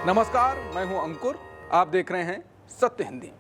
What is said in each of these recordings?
नमस्कार, मैं हूं अंकुर। आप देख रहे हैं सत्य हिंदी।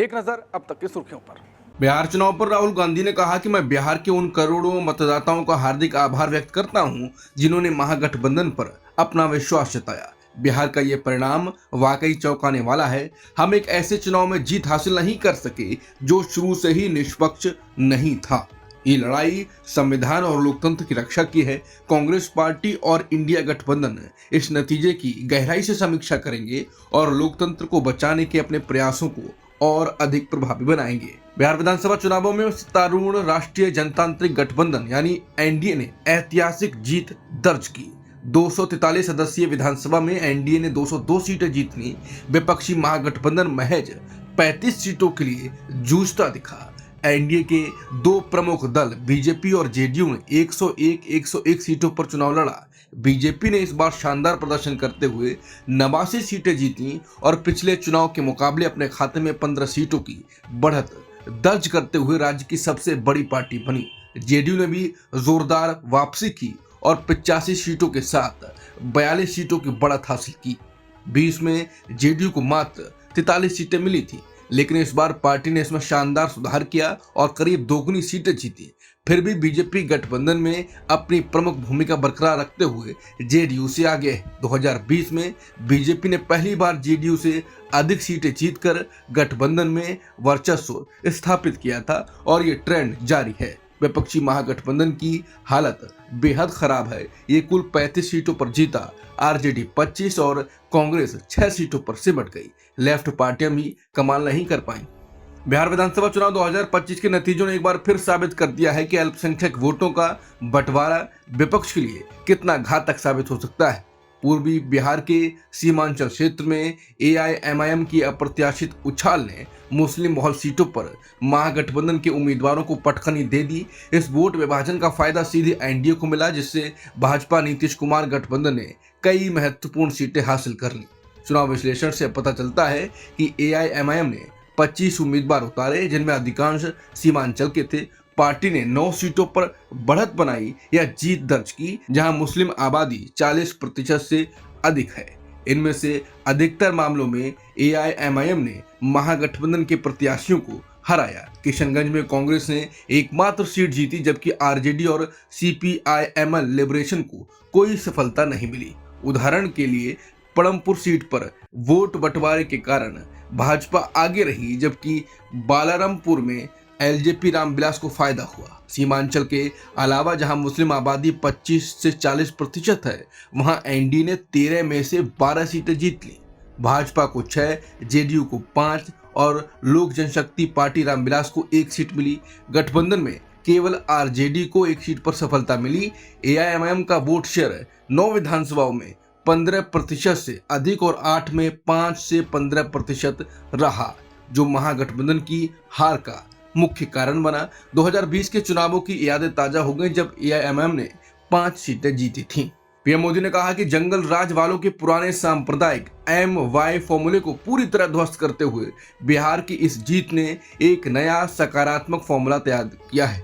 एक नजर अब तक की सुर्खियों पर। बिहार चुनाव पर राहुल गांधी ने कहा कि मैं बिहार के उन करोड़ों मतदाताओं का हार्दिक आभार व्यक्त करता हूं जिन्होंने महागठबंधन पर अपना विश्वास जताया। बिहार का ये परिणाम वाकई चौंकाने वाला है। हम एक ऐसे चुनाव में जीत हासिल नहीं कर सके जो शुरू से ही निष्पक्ष नहीं था। ये लड़ाई संविधान और लोकतंत्र की रक्षा की है। कांग्रेस पार्टी और इंडिया गठबंधन इस नतीजे की गहराई से समीक्षा करेंगे और लोकतंत्र को बचाने के अपने प्रयासों को और अधिक प्रभावी बनाएंगे। बिहार विधानसभा चुनावों में सत्तारूढ़ राष्ट्रीय जनतांत्रिक गठबंधन यानी एनडीए ने ऐतिहासिक जीत दर्ज की। 243 सदस्यीय विधानसभा में एनडीए ने 202 सीटें जीतनी। विपक्षी महागठबंधन महज 35 सीटों के लिए जूझता दिखा। एनडीए के दो प्रमुख दल बीजेपी और जेडीयू ने 101 सीटों पर चुनाव लड़ा। बीजेपी ने इस बार शानदार प्रदर्शन करते हुए 89 सीटें जीती और पिछले चुनाव के मुकाबले अपने खाते में 15 सीटों की बढ़त दर्ज करते हुए राज्य की सबसे बड़ी पार्टी बनी। जेडीयू ने भी जोरदार वापसी की और 85 सीटों के साथ 42 सीटों की बढ़त हासिल की। 20 में जेडीयू को मात्र 43 सीटें मिली थी, लेकिन इस बार पार्टी ने इसमें शानदार सुधार किया और करीब दोगुनी सीटें जीती। फिर भी बीजेपी गठबंधन में अपनी प्रमुख भूमिका बरकरार रखते हुए जेडीयू से आगे है। 2020 में बीजेपी ने पहली बार जेडीयू से अधिक सीटें जीतकर गठबंधन में वर्चस्व स्थापित किया था और ये ट्रेंड जारी है। विपक्षी महागठबंधन की हालत बेहद खराब है। ये कुल 35 सीटों पर जीता, आरजेडी 25 और कांग्रेस 6 सीटों पर सिमट गई। लेफ्ट पार्टियां भी कमाल नहीं कर पाई। बिहार विधानसभा चुनाव 2025 के नतीजों ने एक बार फिर साबित कर दिया है कि अल्पसंख्यक वोटों का बंटवारा विपक्ष के लिए कितना घातक साबित हो सकता है। पूर्वी बिहार के सीमांचल क्षेत्र में एआईएमआईएम की अप्रत्याशित उछाल ने मुस्लिम बहुल सीटों पर महागठबंधन के उम्मीदवारों को पटखनी दे दी। इस वोट विभाजन का फायदा सीधे एनडीए को मिला, जिससे भाजपा नीतीश कुमार गठबंधन ने कई महत्वपूर्ण सीटें हासिल कर ली। चुनाव विश्लेषण से पता चलता है कि एआईएमआईएम ने 25 उम्मीदवार उतारे, जिनमें अधिकांश सीमांचल के थे। पार्टी ने 9 सीटों पर बढ़त बनाई या जीत दर्ज की, जहां मुस्लिम आबादी 40% से अधिक है। इनमें से अधिकतर मामलों में एआईएमआईएम ने महागठबंधन के प्रत्याशियों को हराया। किशनगंज में कांग्रेस ने एकमात्र सीट जीती, जबकि आरजेडी और सीपीआईएमएल लिबरेशन को कोई सफलता नहीं मिली। उदाहरण के लिए पड़मपुर सीट पर वोट बंटवारे के कारण भाजपा आगे रही, जबकि बालारामपुर में एलजेपी रामविलास को फायदा हुआ। सीमांचल के अलावा जहां मुस्लिम आबादी 25 से 40% है, वहां एनडीए ने 13 में से 12 सीटें जीत ली। भाजपा को 6, जेडीयू को 5 और लोक जनशक्ति पार्टी रामविलास को 1 सीट मिली। गठबंधन में केवल आरजेडी को 1 सीट पर सफलता मिली। एआईएमआईएम का वोट शेयर 9 विधानसभाओं में 15% से अधिक और 8 में 5 से 15% रहा, जो महागठबंधन की हार का मुख्य कारण बना। 2020 के चुनावों की यादें ताजा हो गई, जब एआईएमआईएम ने 5 सीटें जीती थीं। पीएम मोदी ने कहा कि जंगल राज वालों के पुराने सांप्रदायिक MY फॉर्मूले को पूरी तरह ध्वस्त करते हुए बिहार की इस जीत ने एक नया सकारात्मक फॉर्मूला तैयार किया है।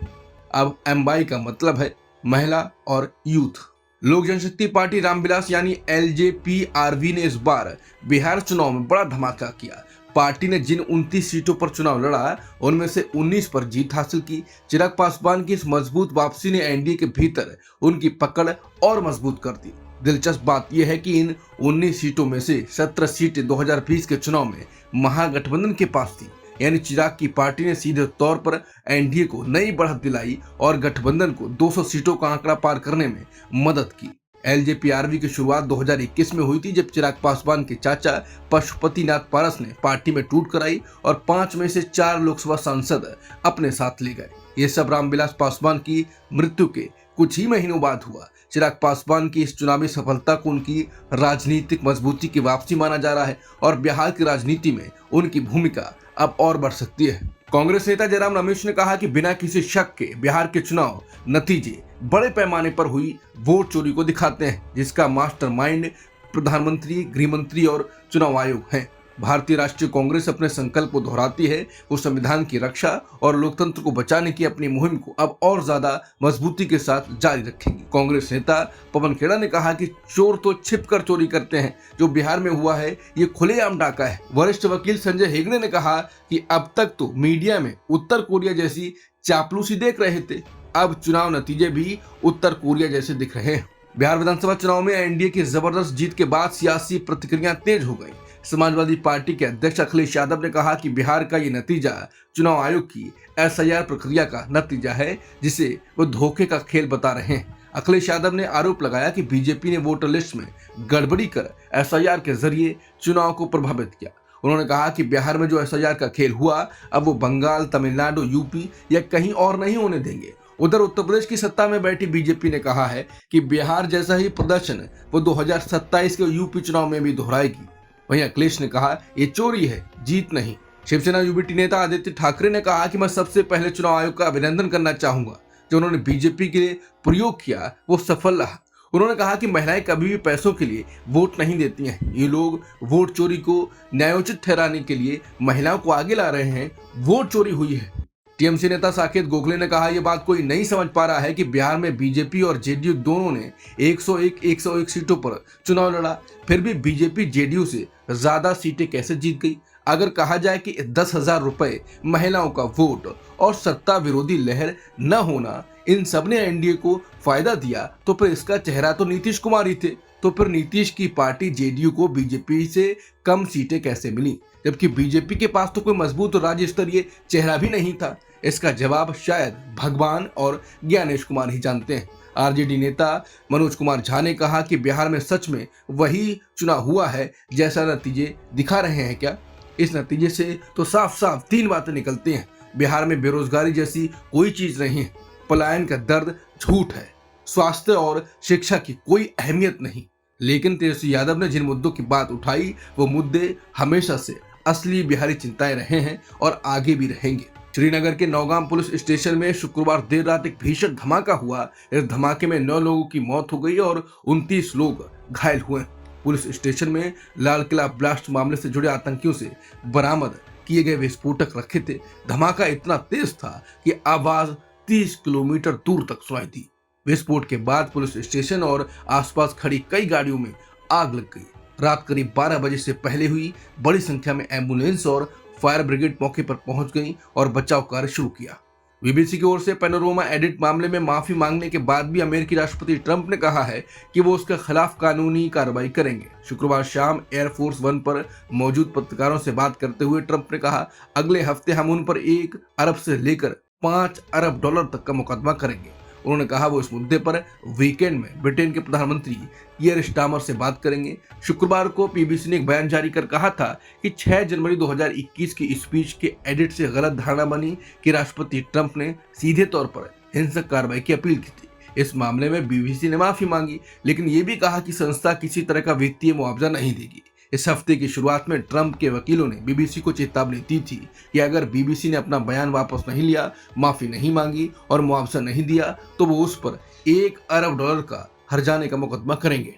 अब MY का मतलब है महिला और यूथ। लोक जनशक्ति पार्टी रामविलास यानी एलजेपीआरवी ने इस बार बिहार चुनाव में बड़ा धमाका किया। पार्टी ने जिन 29 सीटों पर चुनाव लड़ा, उनमें से 19 पर जीत हासिल की। चिराग पासवान की इस मजबूत वापसी ने एनडीए के भीतर उनकी पकड़ और मजबूत कर दी। दिलचस्प बात यह है कि इन 19 सीटों में से 17 सीटें 2020 के चुनाव में महागठबंधन के पास थी, यानी चिराग की पार्टी ने सीधे तौर पर एनडीए को नई बढ़त दिलाई और गठबंधन को 200 सीटों का आंकड़ा पार करने में मदद की। एलजेपीआरवी की शुरुआत 2021 में हुई थी, जब चिराग पासवान के चाचा पशुपतिनाथ पारस ने पार्टी में टूट कराई और 5 में से 4 लोकसभा सांसद अपने साथ ले गए। ये सब रामविलास पासवान की मृत्यु के कुछ ही महीनों बाद हुआ। चिराग पासवान की इस चुनावी सफलता को उनकी राजनीतिक मजबूती की वापसी माना जा रहा है और बिहार की राजनीति में उनकी भूमिका अब और बढ़ सकती है। कांग्रेस नेता जयराम रमेश ने कहा कि बिना किसी शक के बिहार के चुनाव नतीजे बड़े पैमाने पर हुई वोट चोरी को दिखाते हैं, जिसका मास्टरमाइंड प्रधानमंत्री, गृह मंत्री और चुनाव आयोग हैं। भारतीय राष्ट्रीय कांग्रेस अपने संकल्प को दोहराती है। वो संविधान की रक्षा और लोकतंत्र को बचाने की अपनी मुहिम को अब और ज्यादा मजबूती के साथ जारी रखेगी। कांग्रेस नेता पवन खेड़ा ने कहा कि चोर तो छिपकर चोरी करते हैं, जो बिहार में हुआ है ये खुलेआम डाका है। वरिष्ठ वकील संजय हेगड़े ने कहा कि अब तक तो मीडिया में उत्तर कोरिया जैसी चापलूसी देख रहे थे, अब चुनाव नतीजे भी उत्तर कोरिया जैसे दिख रहे हैं। बिहार विधानसभा चुनाव में एनडीए की जबरदस्त जीत के बाद सियासी प्रतिक्रियाएं तेज हो गई। समाजवादी पार्टी के अध्यक्ष अखिलेश यादव ने कहा कि बिहार का ये नतीजा चुनाव आयोग की एसआईआर प्रक्रिया का नतीजा है, जिसे वो धोखे का खेल बता रहे हैं। अखिलेश यादव ने आरोप लगाया कि बीजेपी ने वोटर लिस्ट में गड़बड़ी कर एसआईआर के जरिए चुनाव को प्रभावित किया। उन्होंने कहा कि बिहार में जो एसआईआर का खेल हुआ, अब वो बंगाल, तमिलनाडु, यूपी या कहीं और नहीं होने देंगे। उधर उत्तर प्रदेश की सत्ता में बैठी बीजेपी ने कहा है कि बिहार जैसा ही प्रदर्शन वो 2027 के यूपी चुनाव में भी दोहराएगी। वहीं अखिलेश ने कहा ये चोरी है, जीत नहीं। शिवसेना यूबीटी नेता आदित्य ठाकरे ने कहा कि मैं सबसे पहले चुनाव आयोग का अभिनंदन करना चाहूंगा। जो उन्होंने बीजेपी के लिए प्रयोग किया वो सफल रहा। उन्होंने कहा कि महिलाएं कभी भी पैसों के लिए वोट नहीं देती हैं। ये लोग वोट चोरी को न्यायोचित ठहराने के लिए महिलाओं को आगे ला रहे हैं। वोट चोरी हुई है। टीएमसी नेता साकेत गोखले ने कहा, यह बात कोई नहीं समझ पा रहा है कि बिहार में बीजेपी और जेडीयू दोनों ने 101 सीटों पर चुनाव लड़ा, फिर भी बीजेपी जेडीयू से ज्यादा सीटें कैसे जीत गई। अगर कहा जाए कि 10,000 रुपए, महिलाओं का वोट और सत्ता विरोधी लहर न होना, इन सब ने एनडीए को फायदा दिया, तो फिर इसका चेहरा तो नीतीश कुमार ही थे। तो फिर नीतीश की पार्टी जेडीयू को बीजेपी से कम सीटें कैसे मिली, जबकि बीजेपी के पास तो कोई मजबूत राज्य स्तरीय चेहरा भी नहीं था। इसका जवाब शायद भगवान और ज्ञानेश कुमार ही जानते हैं। आरजेडी नेता मनोज कुमार झा ने कहा कि बिहार में सच में वही चुनाव हुआ है जैसा नतीजे दिखा रहे हैं क्या। इस नतीजे से तो साफ साफ 3 बातें निकलती हैं। बिहार में बेरोजगारी जैसी कोई चीज नहीं है, पलायन का दर्द झूठ है, स्वास्थ्य और शिक्षा की कोई अहमियत नहीं। लेकिन तेजस्वी यादव ने जिन मुद्दों की बात उठाई, वो मुद्दे हमेशा से असली बिहारी चिंताएं रहे हैं और आगे भी रहेंगे। श्रीनगर के नौगाम पुलिस स्टेशन में शुक्रवार देर रात एक भीषण धमाका हुआ। इस धमाके में 9 लोगों की मौत हो गई और 29 लोग घायल हुए। पुलिस स्टेशन में लाल किला ब्लास्ट मामले से जुड़े आतंकियों से बरामद किए गए विस्फोटक रखे थे। धमाका इतना तेज था कि आवाज 30 किलोमीटर दूर तक सुनाई दी। विस्फोट के बाद पुलिस स्टेशन और आसपास खड़ी कई गाड़ियों में आग लग गई। रात करीब 12 बजे से पहले हुई बड़ी संख्या में एम्बुलेंस और फायर ब्रिगेड मौके पर पहुंच गई और बचाव कार्य शुरू किया। बीबीसी की ओर से पैनोरमा एडिट मामले में माफी मांगने के बाद भी अमेरिकी राष्ट्रपति ट्रंप ने कहा है कि वो उसके खिलाफ कानूनी कार्रवाई करेंगे। शुक्रवार शाम एयरफोर्स 1 पर मौजूद पत्रकारों से बात करते हुए ट्रंप ने कहा, अगले हफ्ते हम उन पर 1 अरब से लेकर 5 अरब डॉलर तक का मुकदमा करेंगे। उन्होंने कहा वो इस मुद्दे पर वीकेंड में ब्रिटेन के प्रधानमंत्री कीयर स्टारमर से बात करेंगे। शुक्रवार को पीबीसी ने एक बयान जारी कर कहा था कि 6 जनवरी 2021 की स्पीच के एडिट से गलत धारणा बनी कि राष्ट्रपति ट्रंप ने सीधे तौर पर हिंसक कार्रवाई की अपील की थी। इस मामले में बीबीसी ने माफी मांगी, लेकिन ये भी कहा कि संस्था किसी तरह का वित्तीय मुआवजा नहीं देगी। इस हफ्ते की शुरुआत में ट्रंप के वकीलों ने बीबीसी को चेतावनी दी थी कि अगर बीबीसी ने अपना बयान वापस नहीं लिया, माफी नहीं मांगी और मुआवजा नहीं दिया, तो वो उस पर 1 अरब डॉलर का हर्जाने का मुकदमा करेंगे।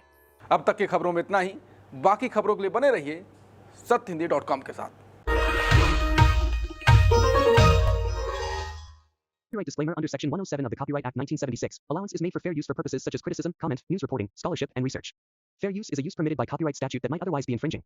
अब तक की खबरों में इतना ही। बाकी खबरों के लिए बने रहिए सत्यहिंदी.com के साथ। Copyright disclaimer under Section 107 of the Copyright Act 1976. Allowance is made for fair use for purposes such as criticism, comment, news reporting, scholarship, and research. Fair use is a use permitted by copyright statute that might otherwise be infringing.